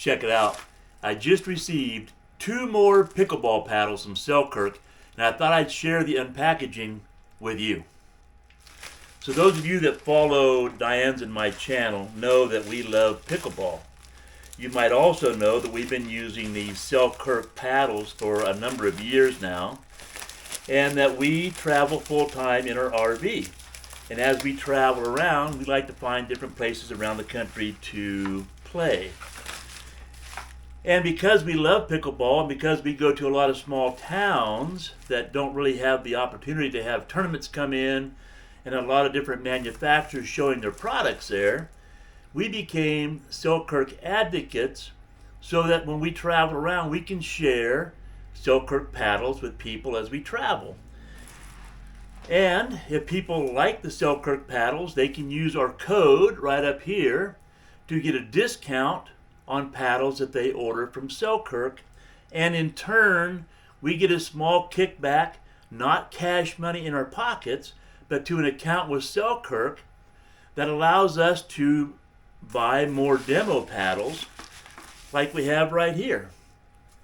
check it out. I just received 2 more pickleball paddles from Selkirk, and I thought I'd share the unpackaging with you. So those of you that follow Diane's and my channel know that we love pickleball. You might also know that we've been using these Selkirk paddles for a number of years now, and that we travel full-time in our RV. And as we travel around, we like to find different places around the country to play. And because we love pickleball, and because we go to a lot of small towns that don't really have the opportunity to have tournaments come in, and a lot of different manufacturers showing their products there, we became Selkirk advocates so that when we travel around, we can share Selkirk paddles with people as we travel. And if people like the Selkirk paddles, they can use our code right up here to get a discount on paddles that they order from Selkirk. And in turn, we get a small kickback, not cash money in our pockets, but to an account with Selkirk that allows us to buy more demo paddles like we have right here.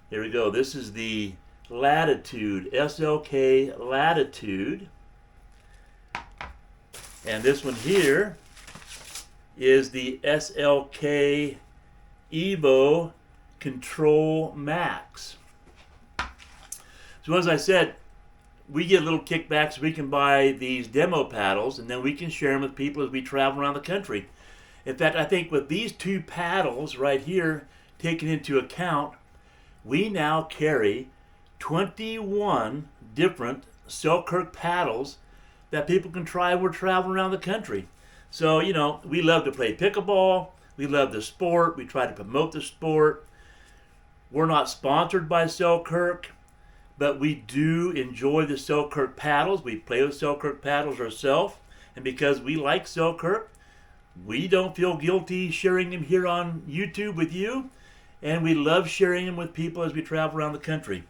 Here we go. This is the Latitude, SLK Latitude. And this one here is the SLK Evo Control Max. So as I said, we get little kickbacks. We can buy these demo paddles, and then we can share them with people as we travel around the country. In fact, I think with these 2 paddles right here taken into account, we now carry 21 different Selkirk paddles that people can try when we're traveling around the country. So, you know, we love to play pickleball. We love the sport. We try to promote the sport. We're not sponsored by Selkirk, but we do enjoy the Selkirk paddles. We play with Selkirk paddles ourselves. And because we like Selkirk, we don't feel guilty sharing them here on YouTube with you. And we love sharing them with people as we travel around the country.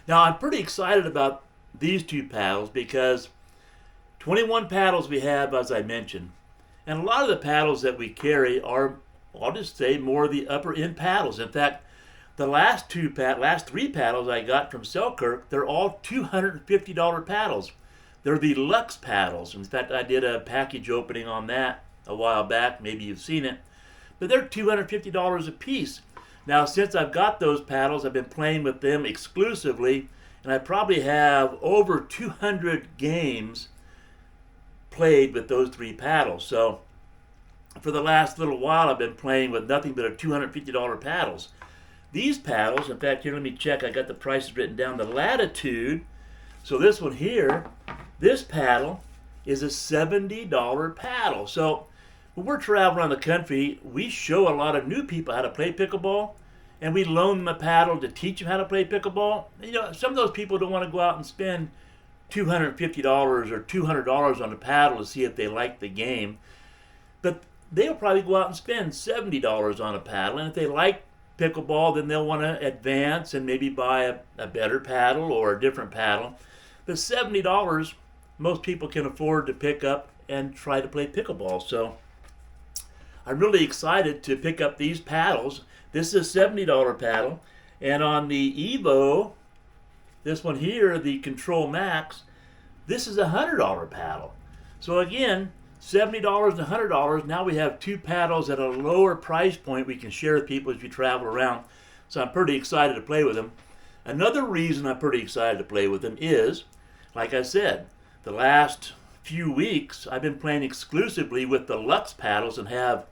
Now, I'm pretty excited about these 2 paddles because 21 paddles we have, as I mentioned. And a lot of the paddles that we carry are, I'll just say, more of the upper end paddles. In fact, the last 3 paddles I got from Selkirk, they're all $250 paddles. They're the Luxe paddles. In fact, I did a package opening on that a while back. Maybe you've seen it. But they're $250 a piece. Now, since I've got those paddles, I've been playing with them exclusively, and I probably have over 200 games played with those 3 paddles. So for the last little while, I've been playing with nothing but $250 paddles. These paddles, in fact, here, let me check. I got the prices written down. The Latitude, so this one here, this paddle is a $70 paddle. So when we're traveling around the country, we show a lot of new people how to play pickleball, and we loan them a paddle to teach them how to play pickleball. You know, some of those people don't want to go out and spend $250 or $200 on a paddle to see if they like the game, but they'll probably go out and spend $70 on a paddle, and if they like pickleball, then they'll want to advance and maybe buy a better paddle or a different paddle. But $70, most people can afford to pick up and try to play pickleball. So I'm really excited to pick up these paddles. This is a $70 paddle, and on the Evo, this one here, the Control Max, this is a $100 paddle. So again, $70 and $100. Now we have 2 paddles at a lower price point we can share with people as we travel around. So I'm pretty excited to play with them. Another reason I'm pretty excited to play with them is, like I said, the last few weeks I've been playing exclusively with the Luxe paddles and have,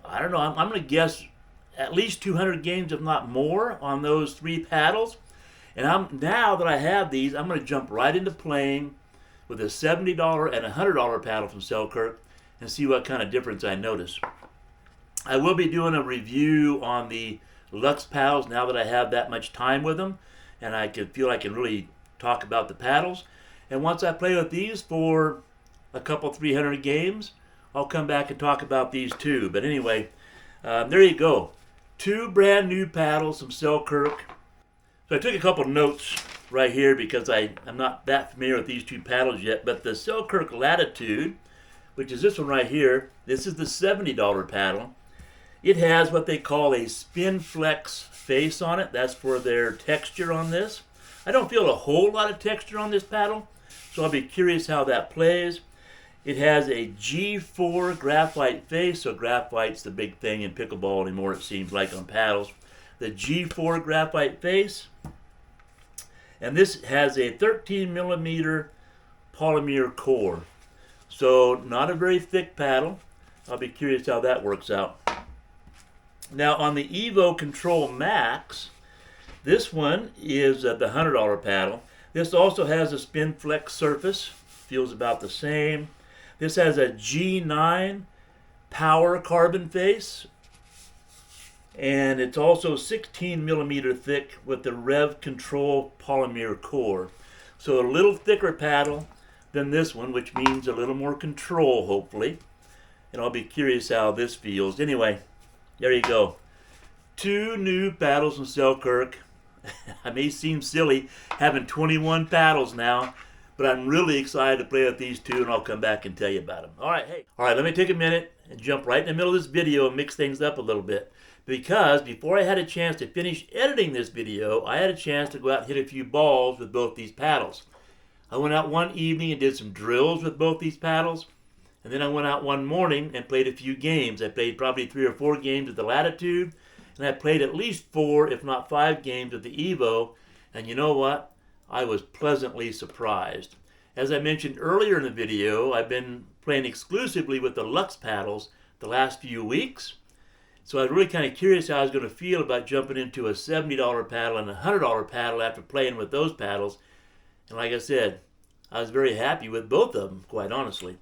I don't know, I'm going to guess at least 200 games, if not more, on those 3 paddles. And now that I have these, I'm going to jump right into playing with a $70 and a $100 paddle from Selkirk and see what kind of difference I notice. I will be doing a review on the Luxe paddles now that I have that much time with them, and I feel I can really talk about the paddles. And once I play with these for a couple 300 games, I'll come back and talk about these too. But anyway, there you go. 2 brand new paddles from Selkirk. So I took a couple notes right here because I'm not that familiar with these 2 paddles yet. But the Selkirk Latitude, which is this one right here, this is the $70 paddle. It has what they call a spin flex face on it. That's for their texture on this. I don't feel a whole lot of texture on this paddle, so I'll be curious how that plays. It has a G4 graphite face, so graphite's the big thing in pickleball anymore, it seems like, on paddles. The G4 graphite face. And this has a 13 millimeter polymer core. So not a very thick paddle. I'll be curious how that works out. Now on the Evo Control Max, this one is the $100 paddle. This also has a spin flex surface. Feels about the same. This has a G9 power carbon face. And it's also 16 millimeter thick with the Rev Control polymer core. So a little thicker paddle than this one, which means a little more control, hopefully. And I'll be curious how this feels. Anyway, there you go. 2 new paddles from Selkirk. I may seem silly having 21 paddles now, but I'm really excited to play with these 2, and I'll come back and tell you about them. All right, let me take a minute and jump right in the middle of this video and mix things up a little bit. Because before I had a chance to finish editing this video, I had a chance to go out and hit a few balls with both these paddles. I went out one evening and did some drills with both these paddles, and then I went out one morning and played a few games. I played probably 3 or 4 games with the Latitude, and I played at least 4, if not 5 games with the Evo, and you know what? I was pleasantly surprised. As I mentioned earlier in the video, I've been playing exclusively with the Lux paddles the last few weeks, so I was really kind of curious how I was going to feel about jumping into a $70 paddle and a $100 paddle after playing with those paddles, and like I said, I was very happy with both of them, quite honestly.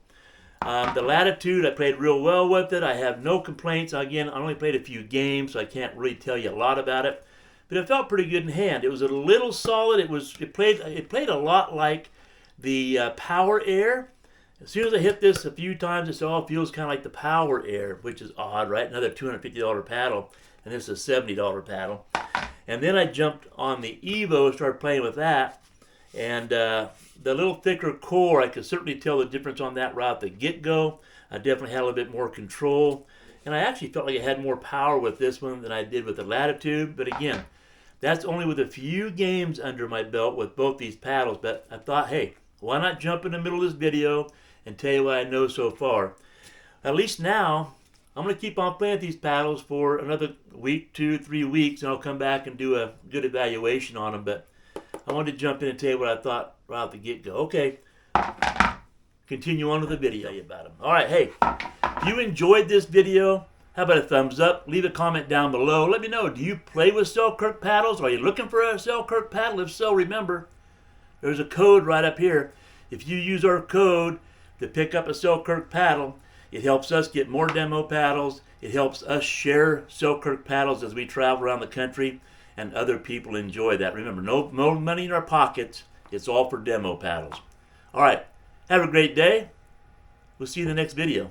The Latitude, I played real well with it. I have no complaints. Again, I only played a few games, so I can't really tell you a lot about it. But it felt pretty good in hand. It was a little solid. It played a lot like the Power Air. As soon as I hit this a few times, I said, oh, it feels kind of like the Power Air, which is odd, right? Another $250 paddle, and this is a $70 paddle. And then I jumped on the Evo and started playing with that. And the little thicker core, I could certainly tell the difference on that right at the get-go. I definitely had a little bit more control. And I actually felt like I had more power with this one than I did with the Latitude. But again, that's only with a few games under my belt with both these paddles. But I thought, hey, why not jump in the middle of this video and tell you what I know so far? At least now, I'm going to keep on playing with these paddles for another week, 2, 3 weeks, and I'll come back and do a good evaluation on them. But I wanted to jump in and tell you what I thought right out the get-go. Okay, continue on with the video about them. All right, hey, if you enjoyed this video, how about a thumbs up? Leave a comment down below. Let me know, do you play with Selkirk paddles? Are you looking for a Selkirk paddle? If so, remember, there's a code right up here. If you use our code to pick up a Selkirk paddle, it helps us get more demo paddles. It helps us share Selkirk paddles as we travel around the country, and other people enjoy that. Remember, no money in our pockets. It's all for demo paddles. All right, have a great day. We'll see you in the next video.